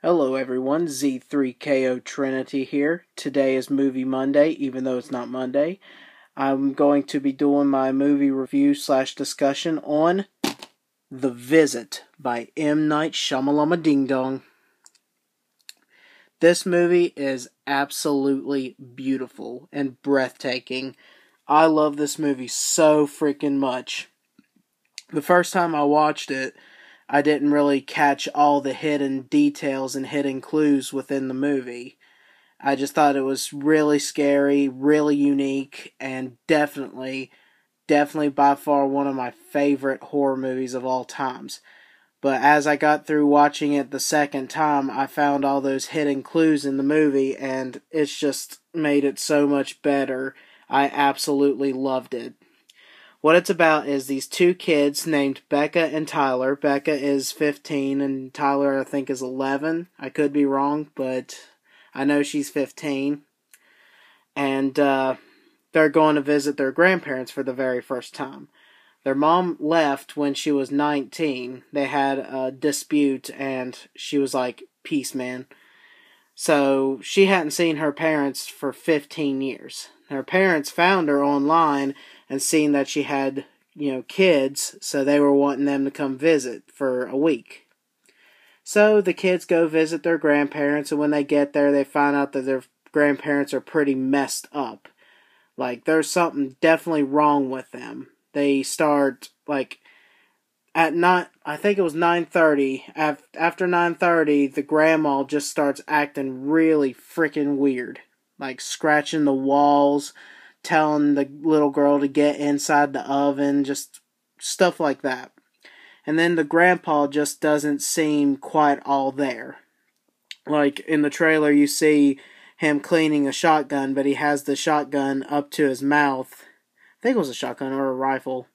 Hello everyone, Z3KO Trinity here. Today is Movie Monday, even though it's not Monday. I'm going to be doing my movie review / discussion on The Visit by M. Night Shyamalama Ding Dong. This movie is absolutely beautiful and breathtaking. I love this movie so freaking much. The first time I watched it, I didn't really catch all the hidden details and hidden clues within the movie. I just thought it was really scary, really unique, and definitely by far one of my favorite horror movies of all times. But as I got through watching it the second time, I found all those hidden clues in the movie, and it's just made it so much better. I absolutely loved it. What it's about is these two kids named Becca and Tyler. Becca is 15 and Tyler I think is 11. I could be wrong, but I know she's 15. And they're going to visit their grandparents for the very first time. Their mom left when she was 19. They had a dispute and she was like, "Peace, man." So she hadn't seen her parents for 15 years. Her parents found her online and seen that she had, kids, so they were wanting them to come visit for a week. So the kids go visit their grandparents, and when they get there, they find out that their grandparents are pretty messed up. Like, there's something definitely wrong with them. They start, I think it was 9:30. After 9:30, the grandma just starts acting really freaking weird. Like, scratching the walls, telling the little girl to get inside the oven, just stuff like that. And then the grandpa just doesn't seem quite all there. Like, in the trailer, you see him cleaning a shotgun, but he has the shotgun up to his mouth. I think it was a shotgun or a rifle.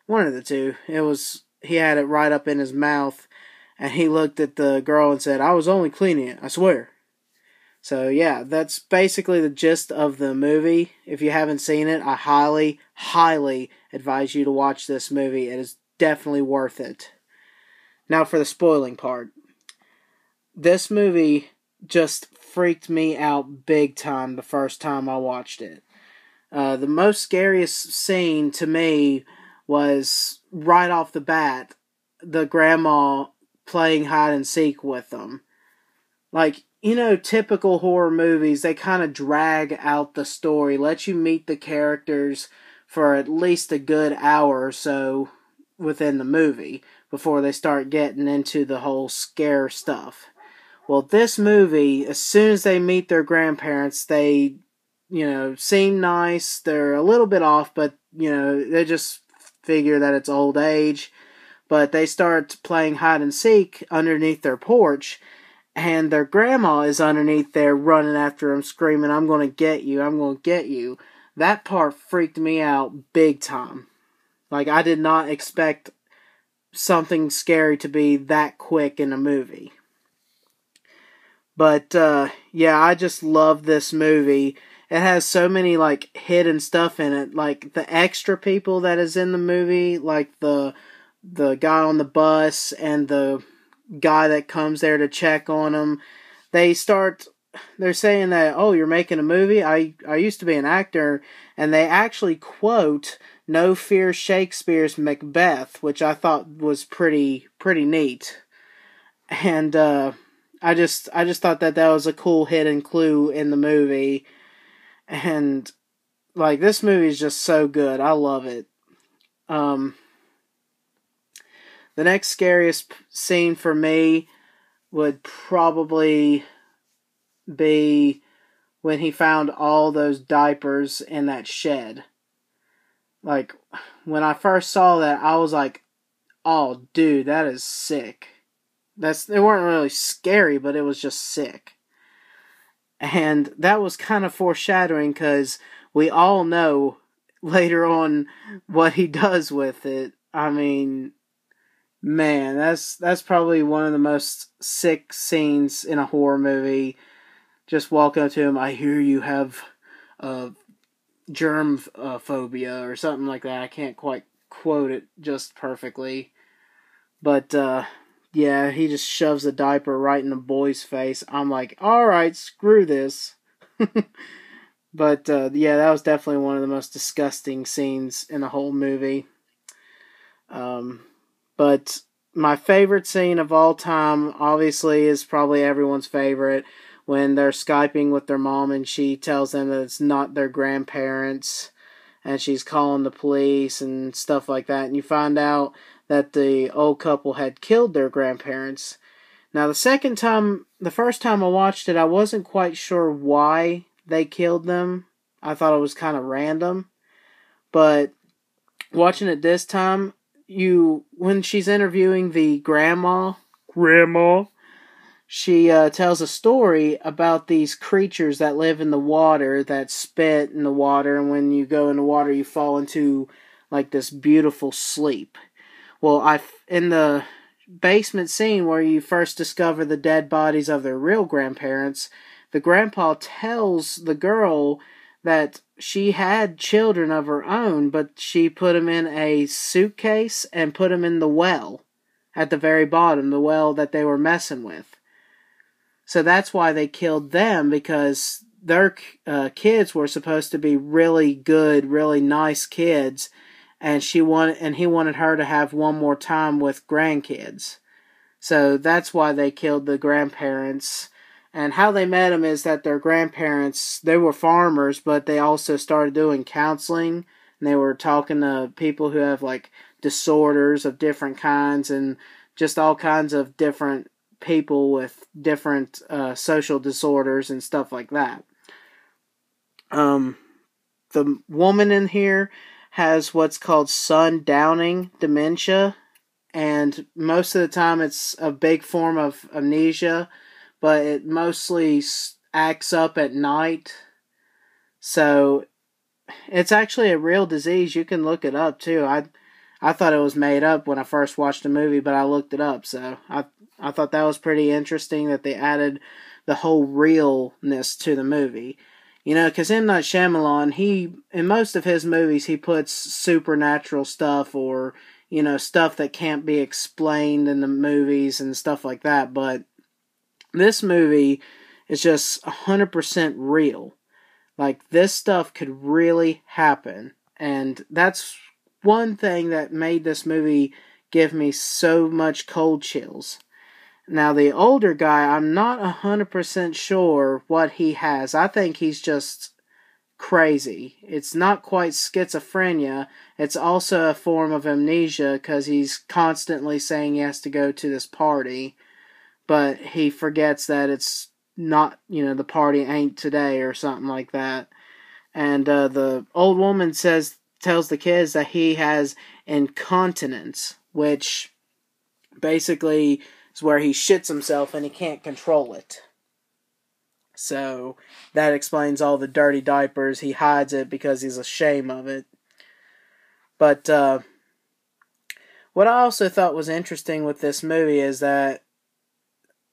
One of the two. He had it right up in his mouth, and he looked at the girl and said, "I was only cleaning it, I swear." So yeah, that's basically the gist of the movie. If you haven't seen it, I highly, highly advise you to watch this movie. It is definitely worth it. Now for the spoiling part. This movie just freaked me out big time the first time I watched it. The most scariest scene to me was right off the bat, the grandma playing hide and seek with them. Like, typical horror movies, they kind of drag out the story, let you meet the characters for at least a good hour or so within the movie before they start getting into the whole scare stuff. Well, this movie, as soon as they meet their grandparents, they, seem nice. They're a little bit off, but, they just figure that it's old age. But they start playing hide and seek underneath their porch. And their grandma is underneath there running after them, screaming, "I'm going to get you, I'm going to get you." That part freaked me out big time. Like, I did not expect something scary to be that quick in a movie. But, yeah, I just love this movie. It has so many, hidden stuff in it. Like, the extra people that is in the movie, like the guy on the bus and the guy that comes there to check on them. They're saying that, "Oh, you're making a movie? I used to be an actor," and they actually quote No Fear Shakespeare's Macbeth, which I thought was pretty neat. And I just thought that was a cool hidden clue in the movie. And this movie is just so good. I love it. The next scariest scene for me would probably be when he found all those diapers in that shed. Like, when I first saw that, I was like, "Oh, dude, that is sick." They weren't really scary, but it was just sick. And that was kind of foreshadowing, because we all know later on what he does with it. I mean, man, that's probably one of the most sick scenes in a horror movie. Just walk up to him, "I hear you have germ phobia," or something like that. I can't quite quote it just perfectly. But yeah, he just shoves a diaper right in the boy's face. I'm like, alright, screw this. But yeah, that was definitely one of the most disgusting scenes in the whole movie. But my favorite scene of all time, obviously, is probably everyone's favorite, when they're Skyping with their mom and she tells them that it's not their grandparents, and she's calling the police and stuff like that, and you find out that the old couple had killed their grandparents. Now, the first time I watched it, I wasn't quite sure why they killed them. I thought it was kind of random. But watching it this time, when she's interviewing the grandma, she tells a story about these creatures that live in the water, that spit in the water, and when you go in the water, you fall into like this beautiful sleep. Well, in the basement scene where you first discover the dead bodies of their real grandparents, the grandpa tells the girl that she had children of her own, but she put them in a suitcase and put them in the well at the very bottom, the well that they were messing with. So that's why they killed them, because their kids were supposed to be really good, really nice kids, and he wanted her to have one more time with grandkids. So that's why they killed the grandparents. And how they met them is that their grandparents, they were farmers, but they also started doing counseling, and they were talking to people who have like disorders of different kinds, and just all kinds of different people with different social disorders and stuff like that. The woman in here has what's called sundowning dementia, and most of the time it's a big form of amnesia, but it mostly acts up at night. So it's actually a real disease. You can look it up too. I thought it was made up when I first watched the movie, but I looked it up. So I thought that was pretty interesting that they added the whole realness to the movie. You know, because M. Night Shyamalan, in most of his movies, he puts supernatural stuff or, you know, stuff that can't be explained in the movies and stuff like that. But this movie is just 100% real. Like, this stuff could really happen. And that's one thing that made this movie give me so much cold chills. Now, the older guy, I'm not 100% sure what he has. I think he's just crazy. It's not quite schizophrenia. It's also a form of amnesia, because he's constantly saying he has to go to this party, but he forgets that it's not, you know, the party ain't today or something like that. And the old woman tells the kids that he has incontinence, which basically is where he shits himself and he can't control it. So that explains all the dirty diapers. He hides it because he's ashamed of it. But what I also thought was interesting with this movie is that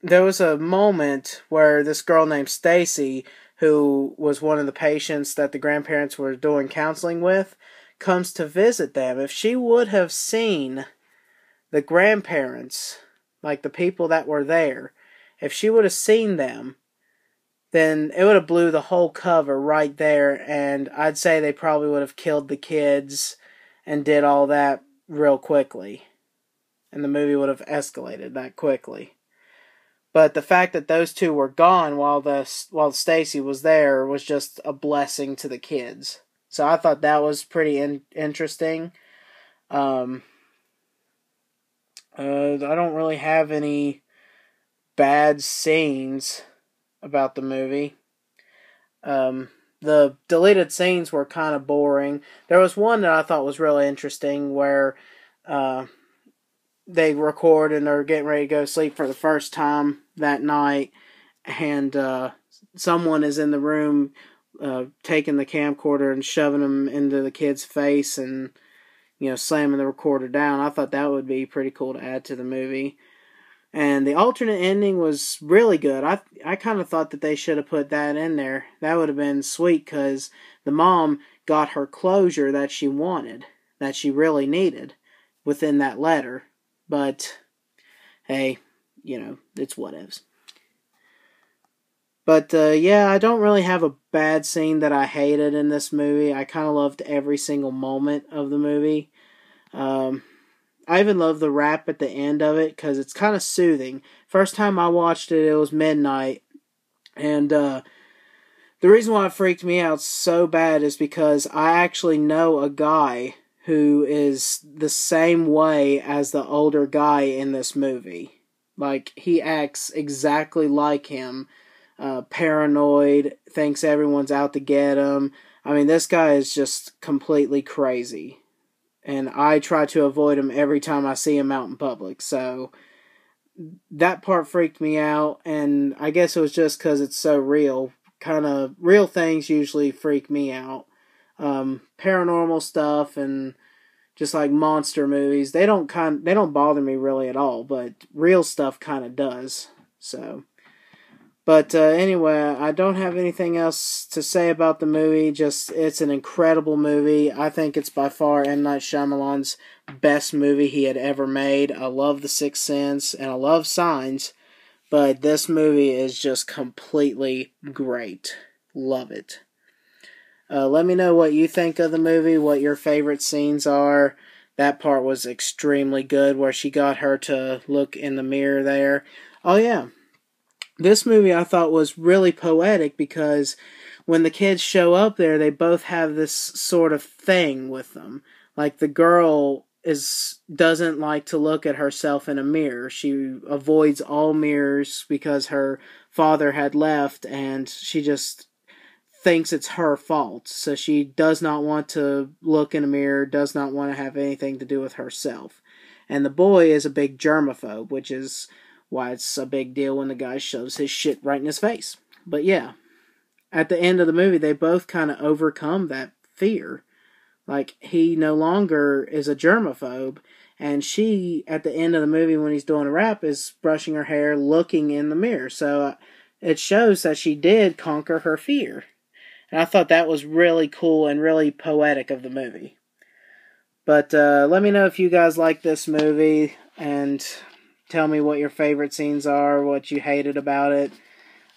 there was a moment where this girl named Stacy, who was one of the patients that the grandparents were doing counseling with, comes to visit them. If she would have seen the grandparents, like the people that were there, if she would have seen them, then it would have blew the whole cover right there, and I'd say they probably would have killed the kids and did all that real quickly. And the movie would have escalated that quickly. But the fact that those two were gone while Stacy was there was just a blessing to the kids. So I thought that was pretty interesting. I don't really have any bad scenes about the movie. The deleted scenes were kind of boring. There was one that I thought was really interesting where they record and they're getting ready to go to sleep for the first time that night, and someone is in the room taking the camcorder and shoving them into the kid's face and, you know, slamming the recorder down. I thought that would be pretty cool to add to the movie. And the alternate ending was really good. I kind of thought that they should have put that in there. That would have been sweet, because the mom got her closure that she wanted, that she really needed, within that letter. But hey, it's whatevs. But yeah, I don't really have a bad scene that I hated in this movie. I kind of loved every single moment of the movie. Um, I even love the rap at the end of it because it's kind of soothing. First time I watched it, it was midnight, and the reason why it freaked me out so bad is because I actually know a guy who is the same way as the older guy in this movie. Like, he acts exactly like him. Paranoid, thinks everyone's out to get him. I mean, this guy is just completely crazy. And I try to avoid him every time I see him out in public. So, that part freaked me out. And I guess it was just because it's so real. Kind of real things usually freak me out. Paranormal stuff and just like monster movies, they don't bother me really at all, but real stuff kind of does. So, but anyway, I don't have anything else to say about the movie. Just, it's an incredible movie. I think it's by far M. Night Shyamalan's best movie he had ever made. I love The Sixth Sense and I love Signs. But this movie is just completely great. Love it. Let me know what you think of the movie, what your favorite scenes are. That part was extremely good, where she got her to look in the mirror there. Oh yeah, this movie I thought was really poetic because when the kids show up there, they both have this sort of thing with them. Like, the girl doesn't like to look at herself in a mirror. She avoids all mirrors because her father had left, and she just thinks it's her fault. So she does not want to look in a mirror, does not want to have anything to do with herself. And the boy is a big germaphobe, which is why it's a big deal when the guy shoves his shit right in his face. But yeah, at the end of the movie, they both kind of overcome that fear. Like, he no longer is a germaphobe, and she, at the end of the movie when he's doing a rap, is brushing her hair, looking in the mirror. So it shows that she did conquer her fear. And I thought that was really cool and really poetic of the movie. But let me know if you guys like this movie, and tell me what your favorite scenes are, what you hated about it.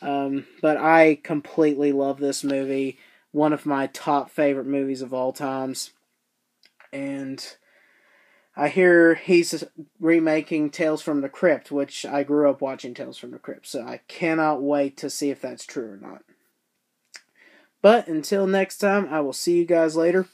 But I completely love this movie. One of my top favorite movies of all times. And I hear he's remaking Tales from the Crypt, which I grew up watching Tales from the Crypt. So I cannot wait to see if that's true or not. But until next time, I will see you guys later.